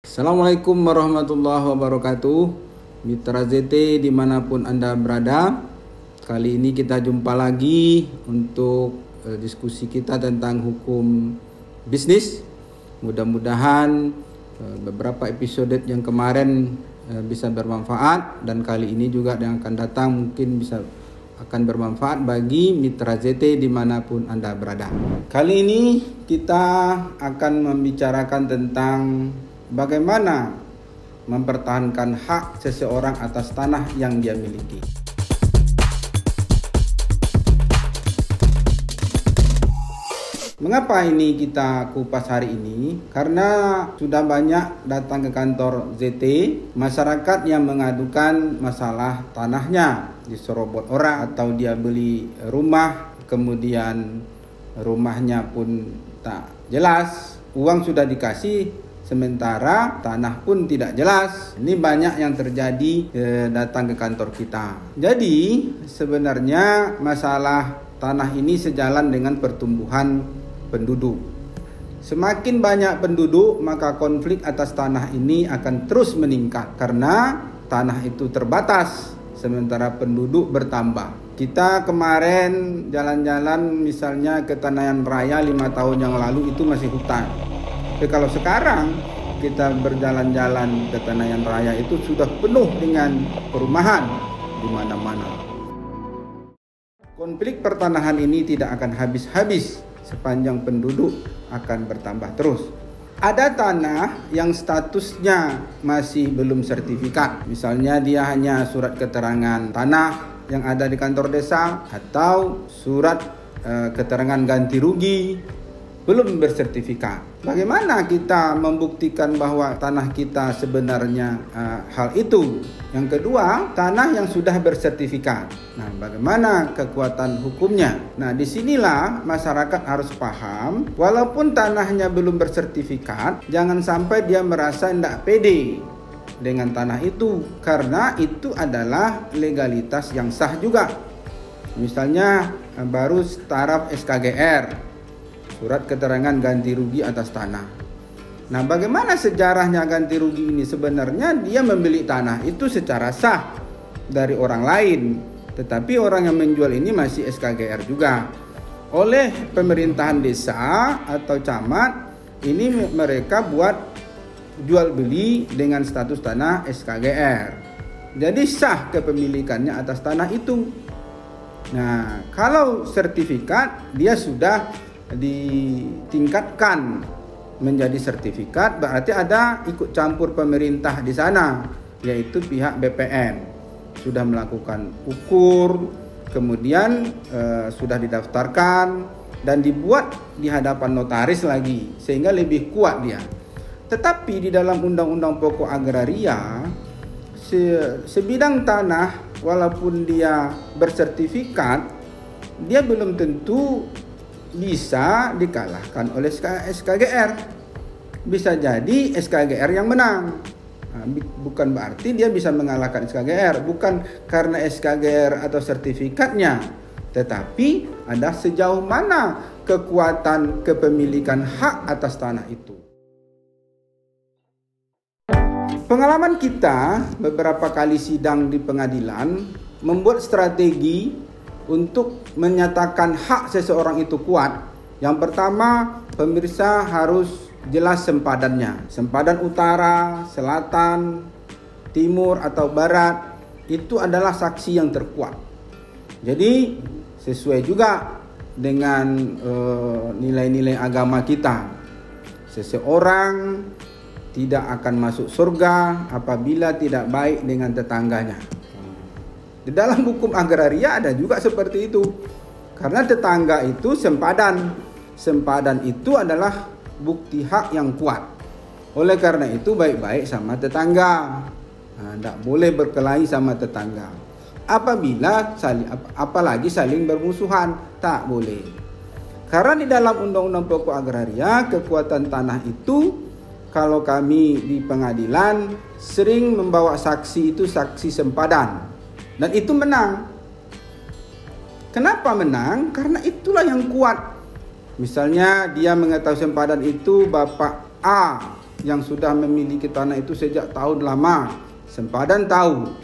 Assalamualaikum warahmatullahi wabarakatuh. Mitra ZT dimanapun Anda berada, kali ini kita jumpa lagi untuk diskusi kita tentang hukum bisnis. Mudah-mudahan beberapa episode yang kemarin bisa bermanfaat, dan kali ini juga yang akan datang mungkin akan bermanfaat bagi mitra ZT dimanapun Anda berada. Kali ini kita akan membicarakan tentang bagaimana mempertahankan hak seseorang atas tanah yang dia miliki. Mengapa ini kita kupas hari ini? Karena sudah banyak datang ke kantor ZT masyarakat yang mengadukan masalah tanahnya diserobot orang, atau dia beli rumah kemudian rumahnya pun tak jelas, uang sudah dikasih sementara tanah pun tidak jelas. Ini banyak yang terjadi datang ke kantor kita. Jadi sebenarnya masalah tanah ini sejalan dengan pertumbuhan penduduk. Semakin banyak penduduk, maka konflik atas tanah ini akan terus meningkat karena tanah itu terbatas sementara penduduk bertambah. Kita kemarin jalan-jalan misalnya ke Tenayan Raya 5 tahun yang lalu itu masih hutan. Tapi kalau sekarang kita berjalan-jalan ke Tenayan Raya itu sudah penuh dengan perumahan di mana-mana. Konflik pertanahan ini tidak akan habis-habis sepanjang penduduk akan bertambah terus. Ada tanah yang statusnya masih belum sertifikat. Misalnya dia hanya surat keterangan tanah yang ada di kantor desa atau surat keterangan ganti rugi belum bersertifikat. Bagaimana kita membuktikan bahwa tanah kita sebenarnya hal itu? Yang kedua, tanah yang sudah bersertifikat. Nah, bagaimana kekuatan hukumnya? Nah, disinilah masyarakat harus paham, walaupun tanahnya belum bersertifikat, jangan sampai dia merasa tidak pede dengan tanah itu, karena itu adalah legalitas yang sah juga. Misalnya baru taraf SKGR, surat keterangan ganti rugi atas tanah. Nah, bagaimana sejarahnya ganti rugi ini? Sebenarnya dia membeli tanah itu secara sah dari orang lain, tetapi orang yang menjual ini masih SKGR juga. Oleh pemerintahan desa atau camat, ini mereka buat jual beli dengan status tanah SKGR. Jadi sah kepemilikannya atas tanah itu. Nah, kalau sertifikat dia sudah ditingkatkan menjadi sertifikat, berarti ada ikut campur pemerintah di sana, yaitu pihak BPN sudah melakukan ukur, kemudian sudah didaftarkan dan dibuat di hadapan notaris lagi, sehingga lebih kuat dia. Tetapi di dalam Undang-Undang Pokok Agraria, sebidang tanah walaupun dia bersertifikat, dia belum tentu bisa dikalahkan oleh SKGR. Bisa jadi SKGR yang menang. Nah, bukan berarti dia bisa mengalahkan SKGR, bukan karena SKGR atau sertifikatnya, tetapi ada sejauh mana kekuatan kepemilikan hak atas tanah itu. Pengalaman kita beberapa kali sidang di pengadilan membuat strategi untuk menyatakan hak seseorang itu kuat. Yang pertama, pemirsa harus jelas sempadannya. Sempadan utara, selatan, timur atau barat itu adalah saksi yang terkuat. Jadi sesuai juga dengan nilai-nilai agama kita. Seseorang tidak akan masuk surga apabila tidak baik dengan tetangganya. Di dalam hukum agraria ada juga seperti itu. Karena tetangga itu sempadan. Sempadan itu adalah bukti hak yang kuat. Oleh karena itu baik-baik sama tetangga. Tidak boleh berkelahi sama tetangga. Apalagi saling bermusuhan, tak boleh. Karena di dalam Undang-Undang Pokok Agraria, kekuatan tanah itu, kalau kami di pengadilan sering membawa saksi itu saksi sempadan. Dan itu menang. Kenapa menang? Karena itulah yang kuat. Misalnya dia mengetahui sempadan itu Bapak A yang sudah memiliki tanah itu sejak tahun lama, sempadan tahu.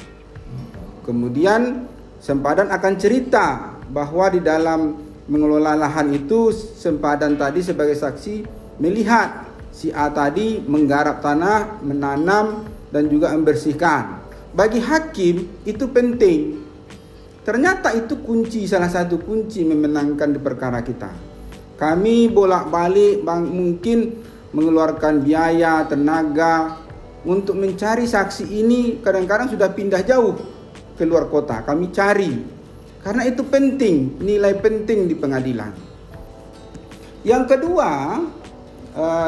Kemudian sempadan akan cerita bahwa di dalam mengelola lahan itu sempadan tadi sebagai saksi melihat si A tadi menggarap tanah, menanam dan juga membersihkan. Bagi hakim itu penting. Ternyata itu kunci, salah satu kunci memenangkan di perkara kita. Kami bolak-balik mungkin mengeluarkan biaya, tenaga untuk mencari saksi ini, kadang-kadang sudah pindah jauh ke luar kota. Kami cari karena itu penting, nilai penting di pengadilan. Yang kedua,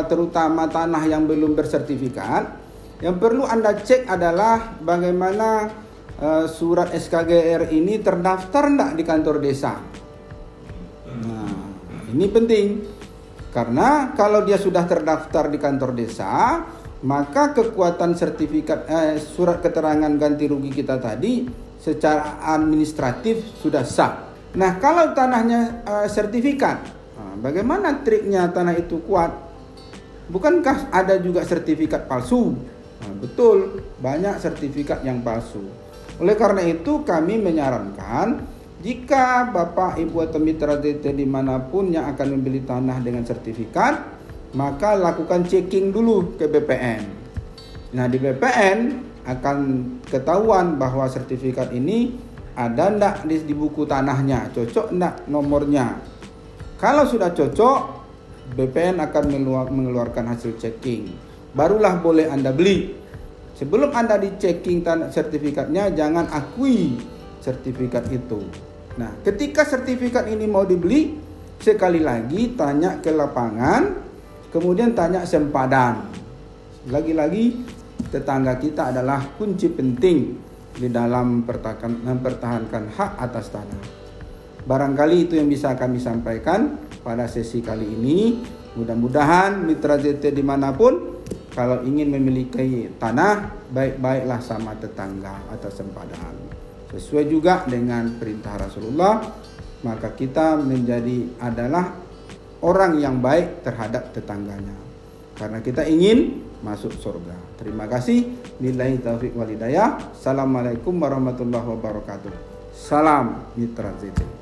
terutama tanah yang belum bersertifikat, yang perlu Anda cek adalah bagaimana surat SKGR ini terdaftar enggak di kantor desa. Nah, ini penting. Karena kalau dia sudah terdaftar di kantor desa, maka kekuatan sertifikat surat keterangan ganti rugi kita tadi secara administratif sudah sah. Nah, kalau tanahnya sertifikat, bagaimana triknya tanah itu kuat? Bukankah ada juga sertifikat palsu? Betul, banyak sertifikat yang palsu. Oleh karena itu kami menyarankan, jika Bapak, Ibu atau mitra ZT dimanapun yang akan membeli tanah dengan sertifikat, maka lakukan checking dulu ke BPN. Nah, di BPN akan ketahuan bahwa sertifikat ini ada enggak di buku tanahnya, cocok enggak nomornya. Kalau sudah cocok, BPN akan mengeluarkan hasil checking. Barulah boleh Anda beli. Sebelum Anda di-checking sertifikatnya, jangan akui sertifikat itu. Nah, ketika sertifikat ini mau dibeli, sekali lagi tanya ke lapangan, kemudian tanya sempadan. Lagi-lagi, tetangga kita adalah kunci penting di dalam mempertahankan hak atas tanah. Barangkali itu yang bisa kami sampaikan pada sesi kali ini. Mudah-mudahan mitra ZT dimanapun, kalau ingin memiliki tanah, baik-baiklah sama tetangga atau sempadan. Sesuai juga dengan perintah Rasulullah, maka kita adalah orang yang baik terhadap tetangganya. Karena kita ingin masuk surga. Terima kasih. Billahi taufiq wal hidayah. Assalamualaikum warahmatullahi wabarakatuh. Salam mitra ZT.